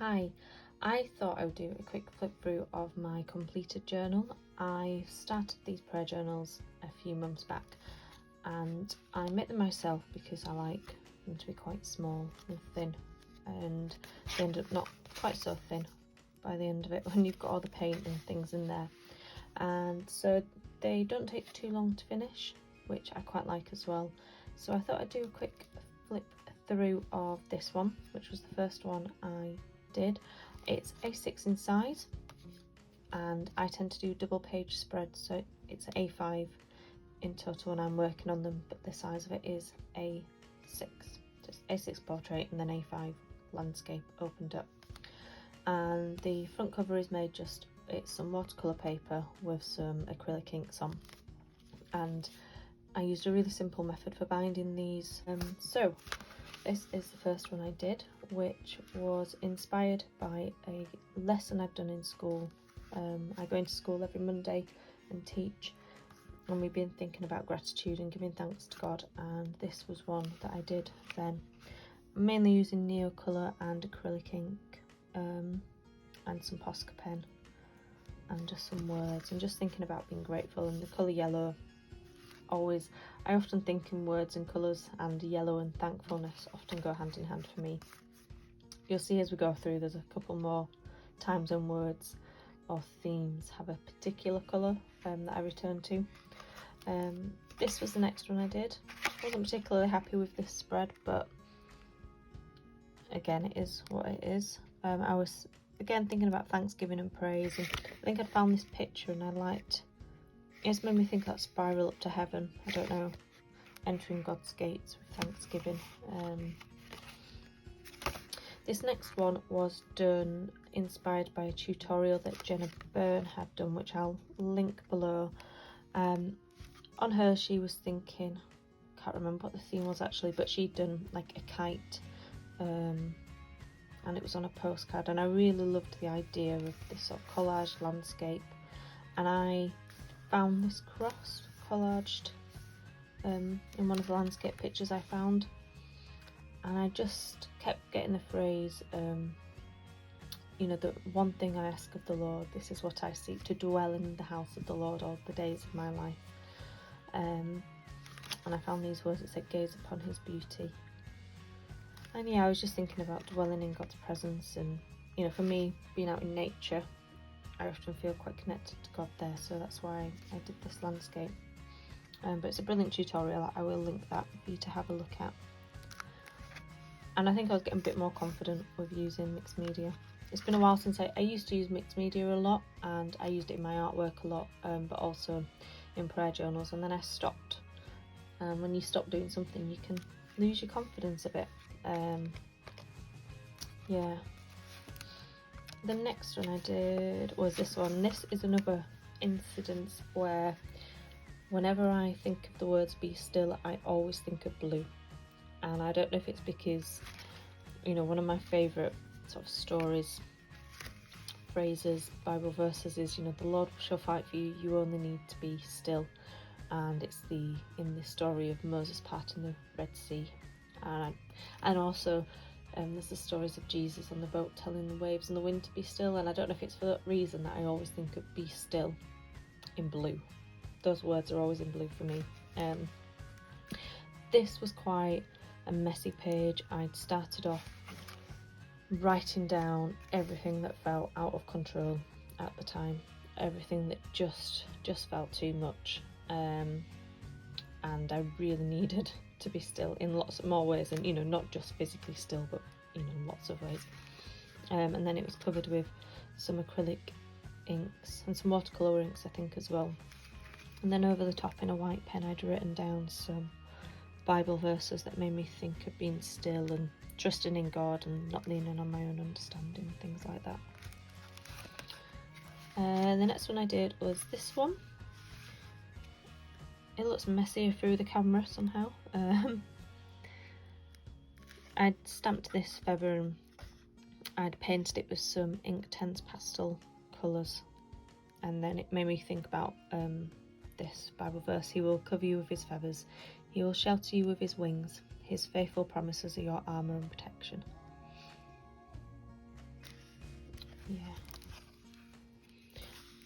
Hi, I thought I would do a quick flip through of my completed journal. I started these prayer journals a few months back and I make them myself because I like them to be quite small and thin, and they end up not quite so thin by the end of it when you've got all the paint and things in there. And so they don't take too long to finish, which I quite like as well. So I thought I'd do a quick flip through of this one, which was the first one I did. It's A6 in size and I tend to do double page spreads, so it's A5 in total when I'm working on them, but the size of it is A6, just A6 portrait and then A5 landscape opened up. And the front cover is made it's some watercolour paper with some acrylic inks on, and I used a really simple method for binding these. So this is the first one I did, which was inspired by a lesson I've done in school. I go into school every Monday and teach, and we've been thinking about gratitude and giving thanks to God, and this was one that I did then, mainly using Neocolor and acrylic ink, and some Posca pen and just some words, and just thinking about being grateful. And the colour yellow, I often think in words and colours, and yellow and thankfulness often go hand in hand for me. You'll see as we go through there's a couple more times when words or themes have a particular colour that I return to. This was the next one I did. I wasn't particularly happy with this spread, but again, it is what it is. I was again thinking about Thanksgiving and praise, and I think I'd found this picture and it's made me think that spiral up to heaven. I don't know, entering God's gates with thanksgiving. This next one was done inspired by a tutorial that Jenna Byrne had done, which I'll link below. On her, she was thinking, can't remember what the theme was actually, but she'd done like a kite, and it was on a postcard, and I really loved the idea of this sort of collage landscape, and I found this cross collaged in one of the landscape pictures I found, and I just kept getting the phrase, the one thing I ask of the Lord, this is what I seek, to dwell in the house of the Lord all the days of my life. And I found these words that said, gaze upon his beauty. And yeah, I was just thinking about dwelling in God's presence, and for me, being out in nature, I often feel quite connected to God there, so that's why I did this landscape. But it's a brilliant tutorial. I will link that for you to have a look at. And I think I was getting a bit more confident with using mixed media. It's been a while since I used to use mixed media a lot, and I used it in my artwork a lot, but also in prayer journals, and then I stopped. When you stop doing something, you can lose your confidence a bit. Yeah. The next one I did was this one. This is another incident where whenever I think of the words be still, I always think of blue. And I don't know if it's because, one of my favourite sort of stories, phrases, Bible verses is, the Lord shall fight for you, you only need to be still. And it's in the story of Moses parting the Red Sea. And also there's the stories of Jesus on the boat telling the waves and the wind to be still, and I don't know if it's for that reason that I always think of be still in blue. Those words are always in blue for me. This was quite a messy page. I'd started off writing down everything that felt out of control at the time, everything that just felt too much, and I really needed to be still in lots more ways, and not just physically still, but lots of ways. And then it was covered with some acrylic inks and some watercolour inks, I think, as well. And then over the top in a white pen I'd written down some Bible verses that made me think of being still and trusting in God and not leaning on my own understanding, things like that. The next one I did was this one. It looks messier through the camera somehow. I'd stamped this feather and I'd painted it with some Inktense pastel colours, and then it made me think about this Bible verse. He will cover you with his feathers, he will shelter you with his wings, his faithful promises are your armour and protection.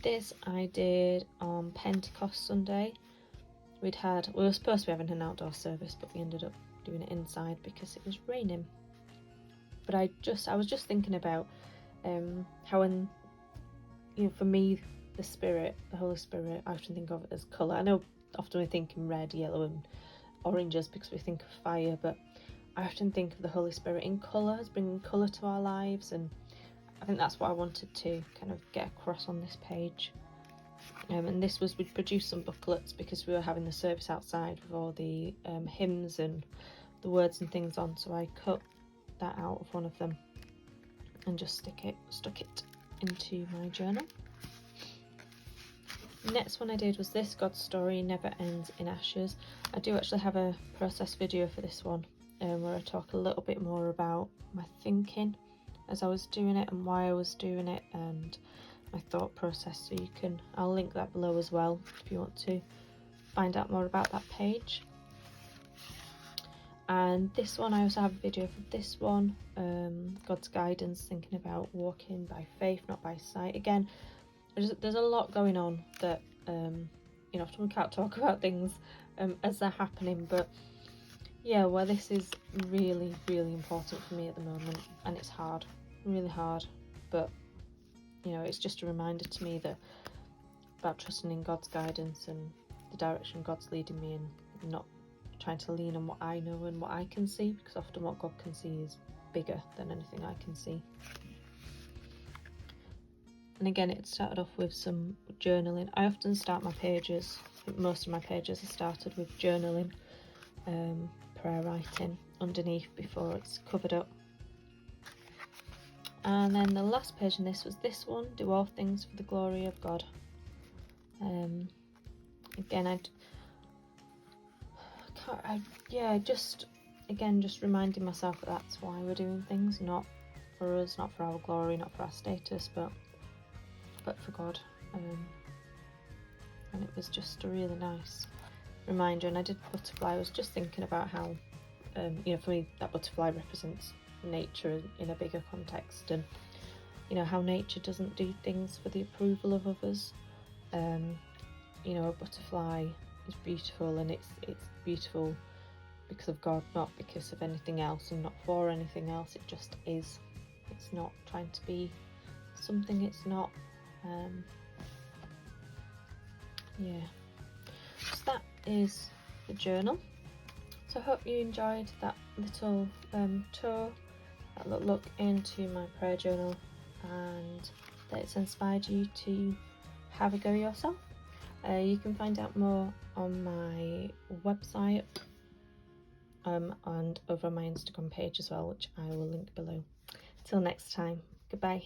This I did on Pentecost Sunday. We were supposed to be having an outdoor service, but we ended up doing it inside because it was raining. But I was just thinking about how, when, you know, for me, the Holy Spirit, I often think of it as colour. I know often we think in red, yellow and oranges because we think of fire, but I often think of the Holy Spirit in colour, as bringing colour to our lives, and I think that's what I wanted to kind of get across on this page. And this was, we produced some booklets because we were having the service outside with all the hymns and the words and things on, so I cut that out of one of them and just stuck it into my journal. The next one I did was this, God's Story Never Ends in Ashes. I do actually have a process video for this one where I talk a little bit more about my thinking as I was doing it and why I was doing it and my thought process, so I'll link that below as well if you want to find out more about that page. And this one, I also have a video for this one, God's Guidance, thinking about walking by faith, not by sight. Again, there's a lot going on that you know, often we can't talk about things as they're happening, but yeah, well, this is really, really important for me at the moment, and it's hard, really hard, but you know, it's just a reminder to me that about trusting in God's guidance and the direction God's leading me in, and not trying to lean on what I know and what I can see, because often what God can see is bigger than anything I can see. And again, it started off with some journaling. I often start my pages, I think most of my pages are started with journaling, prayer writing underneath before it's covered up. And then the last page in this was this one, Do All Things for the Glory of God. Again, just reminding myself that that's why we're doing things, not for us, not for our glory, not for our status, but for God. And it was just a really nice reminder. And I did butterfly. I was just thinking about how, you know, for me that butterfly represents nature in a bigger context, and you know how nature doesn't do things for the approval of others. You know, a butterfly is beautiful, and it's beautiful because of God, not because of anything else and not for anything else. It just is. It's not trying to be something it's not. So that is the journal. So I hope you enjoyed that little tour, that little look into my prayer journal, and that it's inspired you to have a go yourself. You can find out more on my website and over my Instagram page as well, which I will link below. Till next time, goodbye.